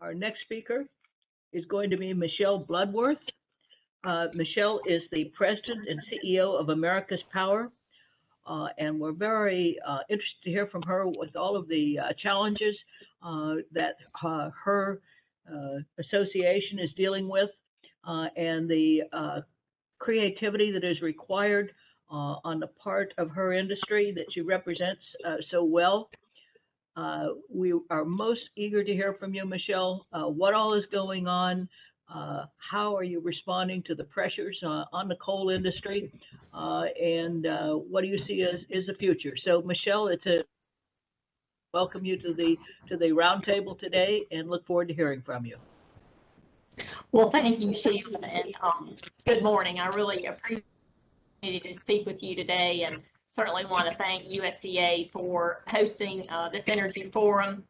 Our next speaker is going to be Michelle Bloodworth. Michelle is the President and CEO of America's Power, and we're very interested to hear from her with all of the challenges that her association is dealing with and the creativity that is required on the part of her industry that she represents so well. We are most eager to hear from you, Michelle. What all is going on? How are you responding to the pressures on the coal industry? And what do you see as the future? So, Michelle, it's a welcome you to the roundtable today, and look forward to hearing from you. Well, thank you, Sheila, and good morning. I really appreciate to speak with you today, and certainly want to thank USEA for hosting this energy forum.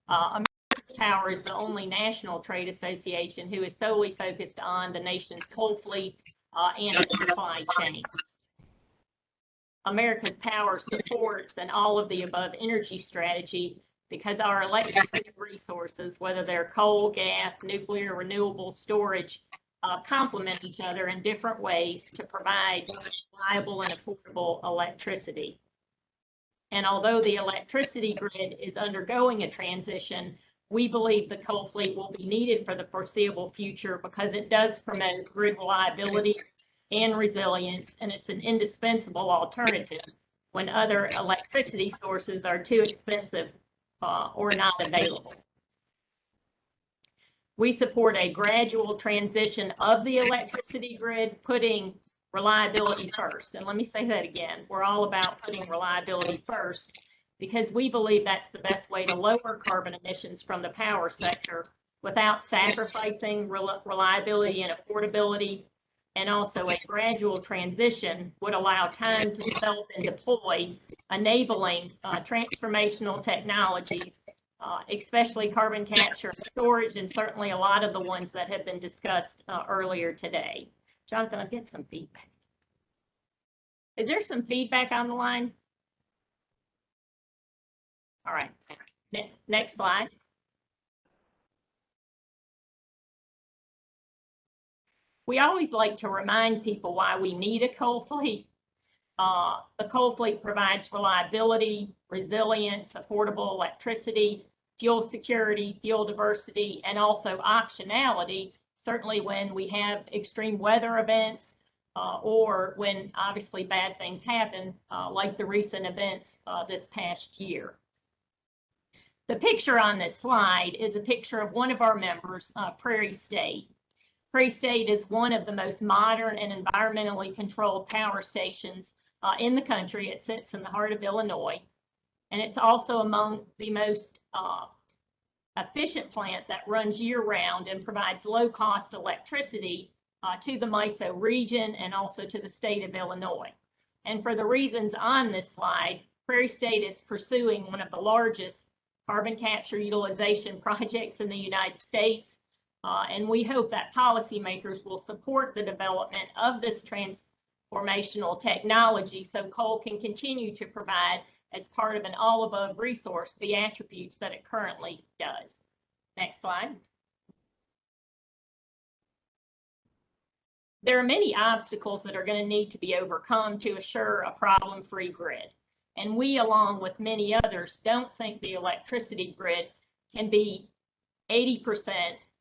America's Power is the only national trade association who is solely focused on the nation's coal fleet and its supply chain. America's Power supports an all of the above energy strategy because our electricity resources, whether they're coal, gas, nuclear, renewable storage, complement each other in different ways to provide reliable and affordable electricity. And although the electricity grid is undergoing a transition, we believe the coal fleet will be needed for the foreseeable future because it does promote grid reliability and resilience, and it's an indispensable alternative when other electricity sources are too expensive or not available. We support a gradual transition of the electricity grid, putting reliability first. And let me say that again. We're all about putting reliability first because we believe that's the best way to lower carbon emissions from the power sector without sacrificing reliability and affordability. And also a gradual transition would allow time to develop and deploy, enabling transformational technologies, especially carbon capture and storage, and certainly a lot of the ones that have been discussed earlier today. Jonathan, I'll get some feedback. Is there some feedback on the line? All right, next slide. We always like to remind people why we need a coal fleet. The coal fleet provides reliability, resilience, affordable electricity, fuel security, fuel diversity, and also optionality, certainly when we have extreme weather events or when obviously bad things happen, like the recent events this past year. The picture on this slide is a picture of one of our members, Prairie State. Prairie State is one of the most modern and environmentally controlled power stations in the country. It sits in the heart of Illinois, and it's also among the most efficient plant that runs year-round and provides low-cost electricity to the MISO region and also to the state of Illinois. And for the reasons on this slide, Prairie State is pursuing one of the largest carbon capture utilization projects in the United States. And we hope that policymakers will support the development of this transformational technology so coal can continue to provide, as part of an all-above resource, the attributes that it currently does. Next slide. There are many obstacles that are going to need to be overcome to assure a problem-free grid. And we, along with many others, don't think the electricity grid can be 80%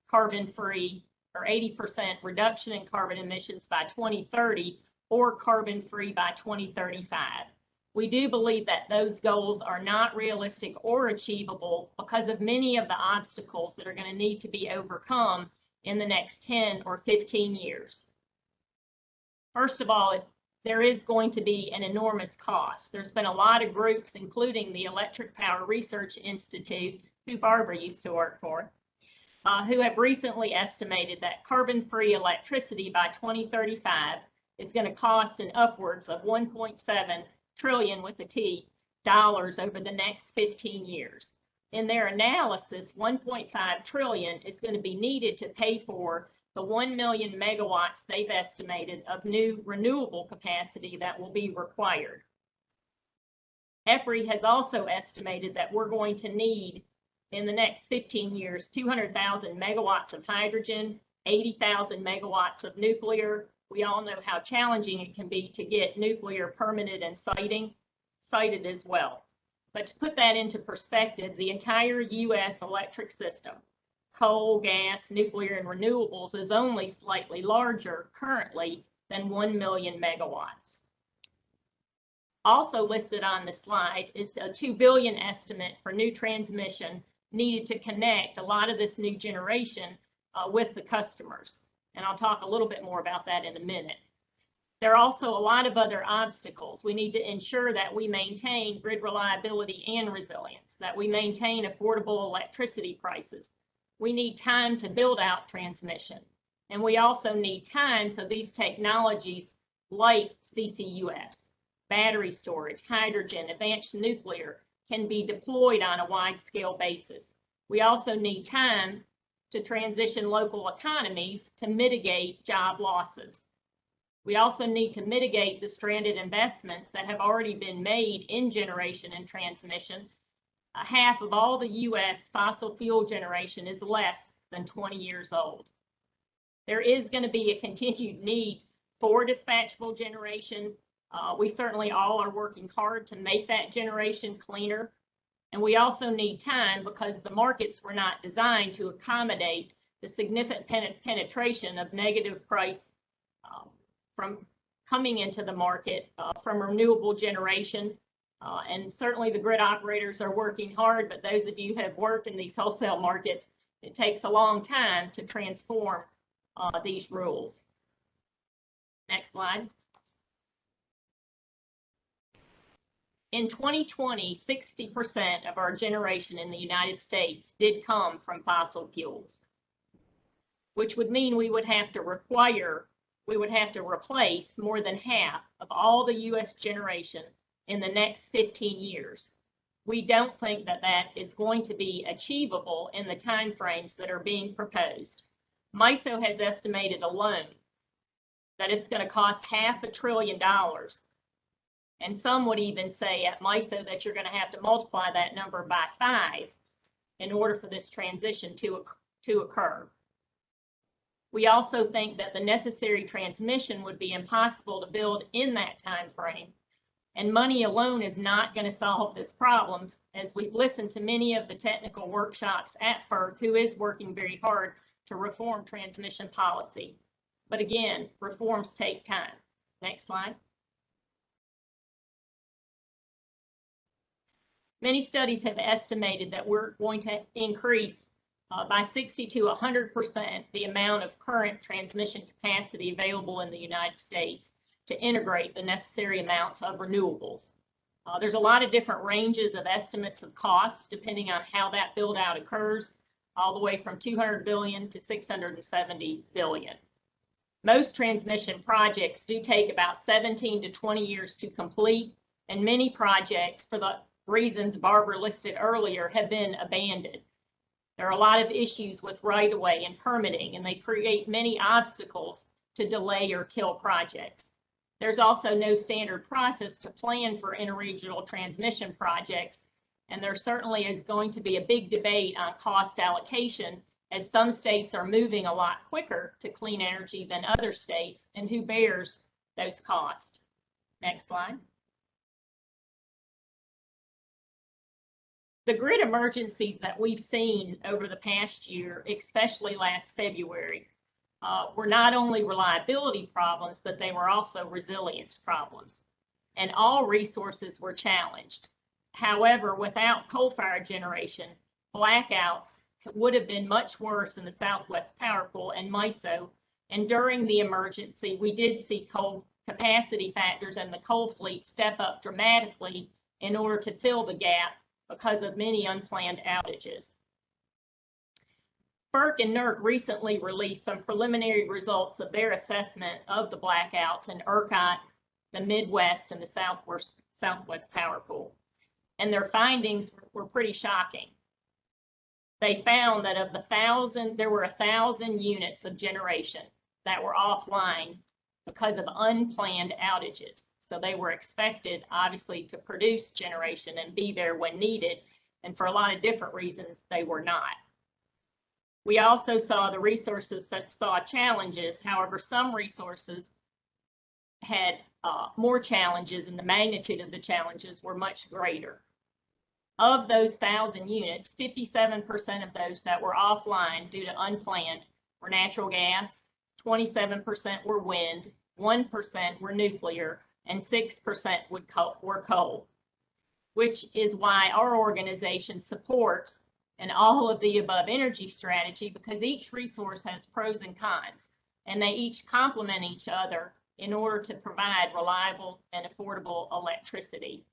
carbon-free or 80% reduction in carbon emissions by 2030 or carbon-free by 2035. We do believe that those goals are not realistic or achievable because of many of the obstacles that are going to need to be overcome in the next 10 or 15 years. First of all, there is going to be an enormous cost. There's been a lot of groups, including the Electric Power Research Institute, who Barbara used to work for, who have recently estimated that carbon-free electricity by 2035 is going to cost an upwards of 1.7 trillion with a T dollars over the next 15 years. In their analysis, 1.5 trillion is going to be needed to pay for the 1 million megawatts they've estimated of new renewable capacity that will be required. EPRI has also estimated that we're going to need in the next 15 years, 200,000 megawatts of hydrogen, 80,000 megawatts of nuclear. We all know how challenging it can be to get nuclear permitted and sited as well. But to put that into perspective, the entire U.S. electric system, coal, gas, nuclear, and renewables, is only slightly larger currently than 1 million megawatts. Also listed on the slide is a $2 billion estimate for new transmission needed to connect a lot of this new generation with the customers. And I'll talk a little bit more about that in a minute. There are also a lot of other obstacles. We need to ensure that we maintain grid reliability and resilience, that we maintain affordable electricity prices. We need time to build out transmission. And we also need time so these technologies like CCUS, battery storage, hydrogen, advanced nuclear can be deployed on a wide-scale basis. We also need time to transition local economies to mitigate job losses. We also need to mitigate the stranded investments that have already been made in generation and transmission. Half of all the U.S. fossil fuel generation is less than 20 years old. There is going to be a continued need for dispatchable generation. We certainly all are working hard to make that generation cleaner. And we also need time because the markets were not designed to accommodate the significant penetration of negative price from coming into the market from renewable generation. And certainly the grid operators are working hard, but those of you who have worked in these wholesale markets, it takes a long time to transform these rules. Next slide. In 2020, 60% of our generation in the United States did come from fossil fuels, which would mean we would have to replace more than half of all the U.S. generation in the next 15 years. We don't think that that is going to be achievable in the timeframes that are being proposed. MISO has estimated alone that it's going to cost $500 billion. And some would even say at MISO that you're going to have to multiply that number by 5 in order for this transition to occur. We also think that the necessary transmission would be impossible to build in that time frame. And money alone is not going to solve this problem, as we've listened to many of the technical workshops at FERC, who is working very hard to reform transmission policy. But again, reforms take time. Next slide. Many studies have estimated that we're going to increase by 60 to 100% the amount of current transmission capacity available in the United States to integrate the necessary amounts of renewables. There's a lot of different ranges of estimates of costs depending on how that build out occurs, all the way from 200 billion to 670 billion. Most transmission projects do take about 17 to 20 years to complete, and many projects, for the reasons Barbara listed earlier, have been abandoned. There are a lot of issues with right-of-way and permitting, and they create many obstacles to delay or kill projects. There's also no standard process to plan for interregional transmission projects, and there certainly is going to be a big debate on cost allocation, as some states are moving a lot quicker to clean energy than other states, and who bears those costs. Next slide. The grid emergencies that we've seen over the past year, especially last February, were not only reliability problems, but they were also resilience problems. And all resources were challenged. However, without coal-fired generation, blackouts would have been much worse in the Southwest Power Pool and MISO. And during the emergency, we did see coal capacity factors and the coal fleet step up dramatically in order to fill the gap because of many unplanned outages. FERC and NERC recently released some preliminary results of their assessment of the blackouts in ERCOT, the Midwest, and the Southwest Power Pool. And their findings were pretty shocking. They found that of the 1,000, there were 1,000 units of generation that were offline because of unplanned outages. So they were expected, obviously, to produce generation and be there when needed, and for a lot of different reasons, they were not. We also saw the resources saw challenges. However, some resources had more challenges, and the magnitude of the challenges were much greater. Of those 1,000 units, 57% of those that were offline due to unplanned were natural gas, 27% were wind, 1% were nuclear, and 6% were coal, which is why our organization supports an all of the above energy strategy, because each resource has pros and cons, and they each complement each other in order to provide reliable and affordable electricity.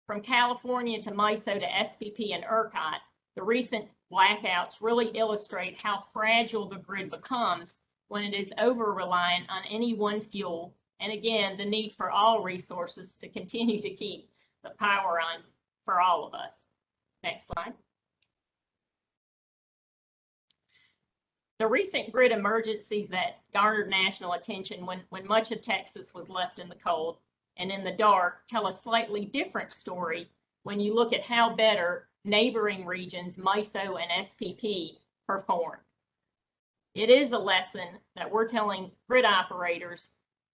From California to MISO to SPP and ERCOT, the recent blackouts really illustrate how fragile the grid becomes when it is over-reliant on any one fuel, and again, the need for all resources to continue to keep the power on for all of us. Next slide. The recent grid emergencies that garnered national attention when much of Texas was left in the cold and in the dark tell a slightly different story when you look at how better neighboring regions, MISO and SPP, perform. It is a lesson that we're telling grid operators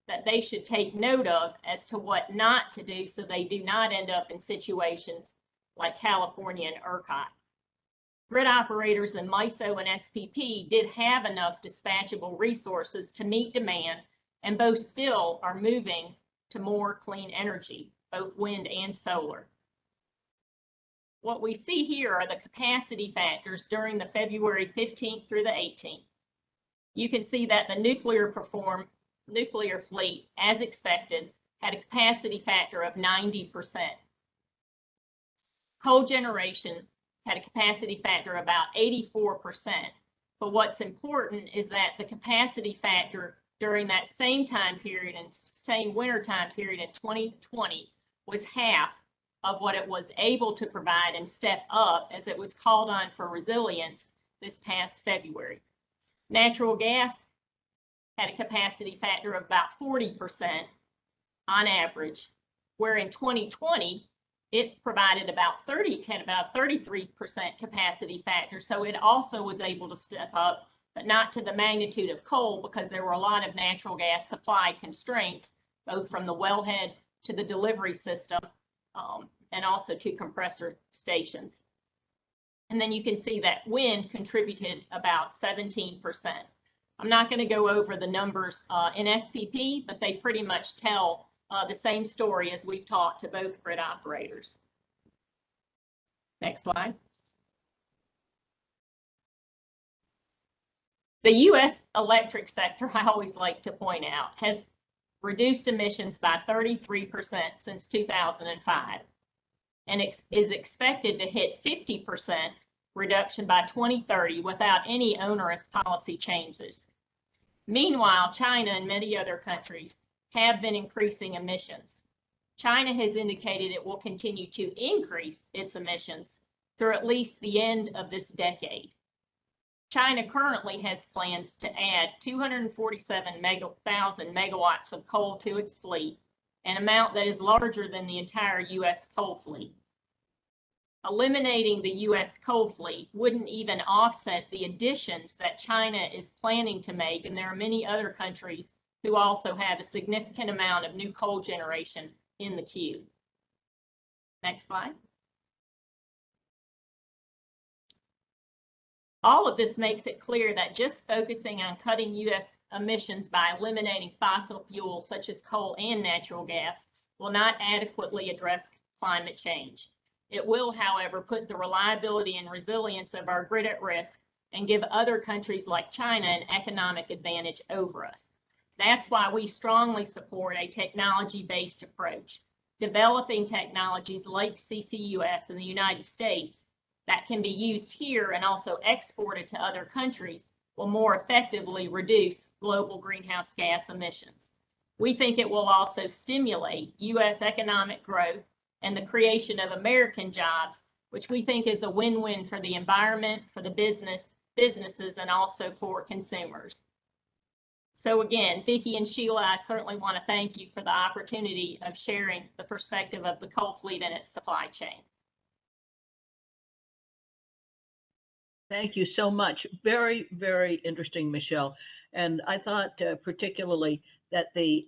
that they should take note of as to what not to do so they do not end up in situations like California and ERCOT. Grid operators in MISO and SPP did have enough dispatchable resources to meet demand, and both still are moving to more clean energy, both wind and solar. What we see here are the capacity factors during the February 15th through the 18th. You can see that the nuclear fleet, as expected, had a capacity factor of 90%. Coal generation had a capacity factor of about 84%. But what's important is that the capacity factor during that same time period and same winter time period in 2020 was half of what it was able to provide and step up as it was called on for resilience this past February. Natural gas had a capacity factor of about 40% on average, where in 2020, it provided had about 33% capacity factor. So it also was able to step up, but not to the magnitude of coal, because there were a lot of natural gas supply constraints, both from the wellhead to the delivery system, and also to compressor stations. And then you can see that wind contributed about 17%. I'm not going to go over the numbers in SPP, but they pretty much tell the same story as we've talked to both grid operators. Next slide. The U.S. electric sector, I always like to point out, has reduced emissions by 33% since 2005, and is expected to hit 50% reduction by 2030 without any onerous policy changes. Meanwhile, China and many other countries have been increasing emissions. China has indicated it will continue to increase its emissions through at least the end of this decade. China currently has plans to add 247,000 megawatts of coal to its fleet, an amount that is larger than the entire U.S. coal fleet. Eliminating the U.S. coal fleet wouldn't even offset the additions that China is planning to make, and there are many other countries who also have a significant amount of new coal generation in the queue. Next slide. All of this makes it clear that just focusing on cutting U.S. emissions by eliminating fossil fuels such as coal and natural gas will not adequately address climate change. It will, however, put the reliability and resilience of our grid at risk and give other countries like China an economic advantage over us. That's why we strongly support a technology-based approach, developing technologies like CCUS in the United States that can be used here and also exported to other countries will more effectively reduce global greenhouse gas emissions. We think it will also stimulate U.S. economic growth and the creation of American jobs, which we think is a win-win for the environment, for the businesses, and also for consumers. So again, Vicki and Sheila, I certainly want to thank you for the opportunity of sharing the perspective of the coal fleet and its supply chain. Thank you so much. Very, very interesting, Michelle. And I thought particularly that the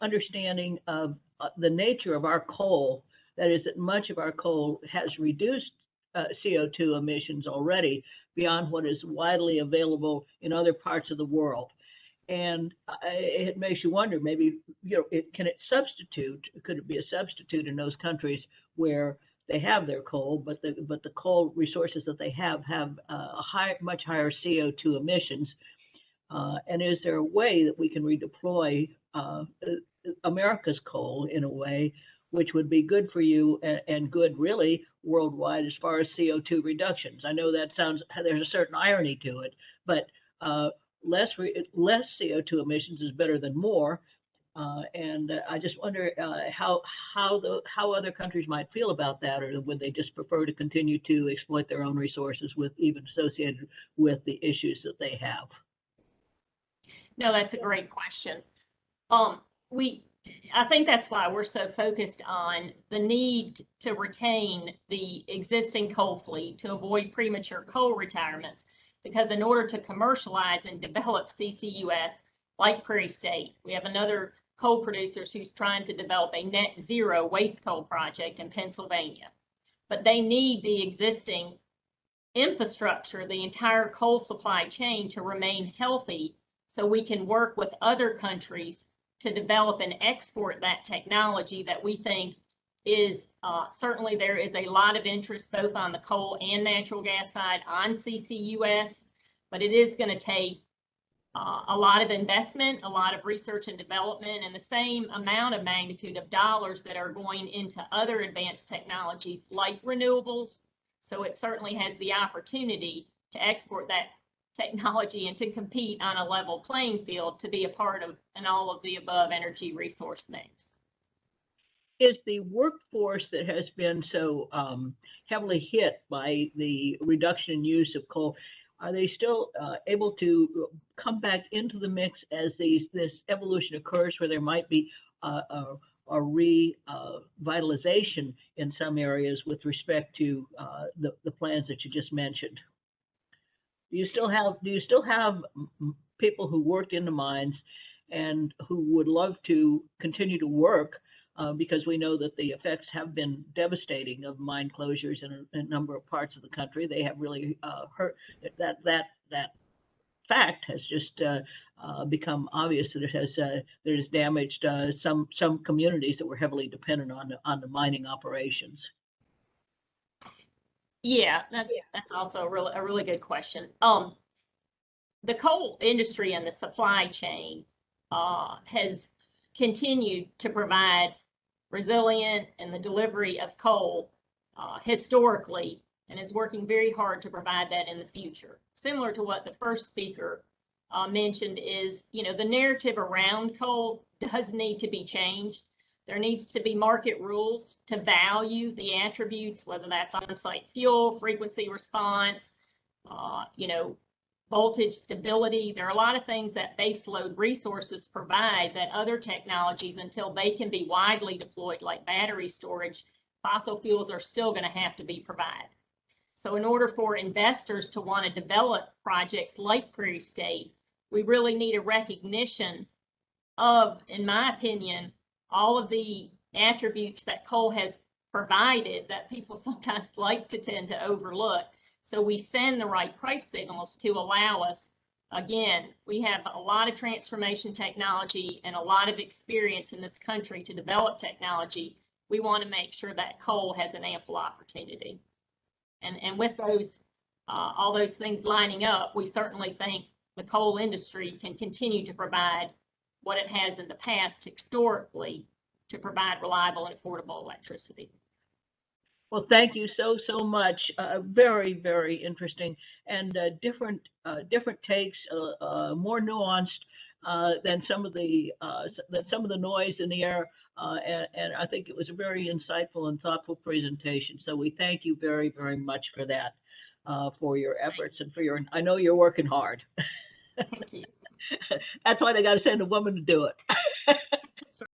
understanding of the nature of our coal, that is, that much of our coal has reduced CO2 emissions already beyond what is widely available in other parts of the world. And it makes you wonder, maybe, can it substitute? Could it be a substitute in those countries where they have their coal, but the coal resources that they have much higher CO2 emissions? And is there a way that we can redeploy America's coal in a way which would be good for you and good really worldwide as far as CO2 reductions? I know that there's a certain irony to it, but less CO2 emissions is better than more. And I just wonder how other countries might feel about that, or would they just prefer to continue to exploit their own resources, with even associated with the issues that they have? No, that's a great question. I think that's why we're so focused on the need to retain the existing coal fleet to avoid premature coal retirements, because in order to commercialize and develop CCUS, like Prairie State, we have another coal producer who's trying to develop a net zero waste coal project in Pennsylvania. But they need the existing infrastructure, the entire coal supply chain, to remain healthy, so we can work with other countries to develop and export that technology that we think is certainly, there is a lot of interest both on the coal and natural gas side on CCUS, but it is going to take a lot of investment, a lot of research and development, and the same amount of magnitude of dollars that are going into other advanced technologies like renewables. So it certainly has the opportunity to export that technology and to compete on a level playing field, to be a part of an all of the above energy resource mix. Is the workforce that has been so heavily hit by the reduction in use of coal, are they still able to come back into the mix as this evolution occurs, where there might be a revitalization in some areas with respect to the plans that you just mentioned? Do you still have people who worked in the mines and who would love to continue to work, because we know that the effects have been devastating of mine closures in a number of parts of the country? They have really hurt. That fact has just become obvious that it has damaged some communities that were heavily dependent on the mining operations. Yeah, that's also a really good question. The coal industry and the supply chain has continued to provide resilient and the delivery of coal historically, and is working very hard to provide that in the future. Similar to what the first speaker mentioned, is, the narrative around coal does need to be changed. There needs to be market rules to value the attributes, whether that's on-site fuel, frequency response, voltage stability. There are a lot of things that baseload resources provide that other technologies, until they can be widely deployed, like battery storage, fossil fuels are still going to have to be provided. So in order for investors to want to develop projects like Prairie State, we really need a recognition of, in my opinion, all of the attributes that coal has provided that people sometimes like to tend to overlook. So we send the right price signals to allow us, again, we have a lot of transformation technology and a lot of experience in this country to develop technology. We want to make sure that coal has an ample opportunity. And with those, all those things lining up, we certainly think the coal industry can continue to provide what it has in the past historically, to provide reliable and affordable electricity. Well, thank you so much. Very, very interesting, and different takes, more nuanced than some of the noise in the air. And I think it was a very insightful and thoughtful presentation. So we thank you very, very much for that, for your efforts and for your. I know you're working hard. Thank you. That's why they got to send a woman to do it.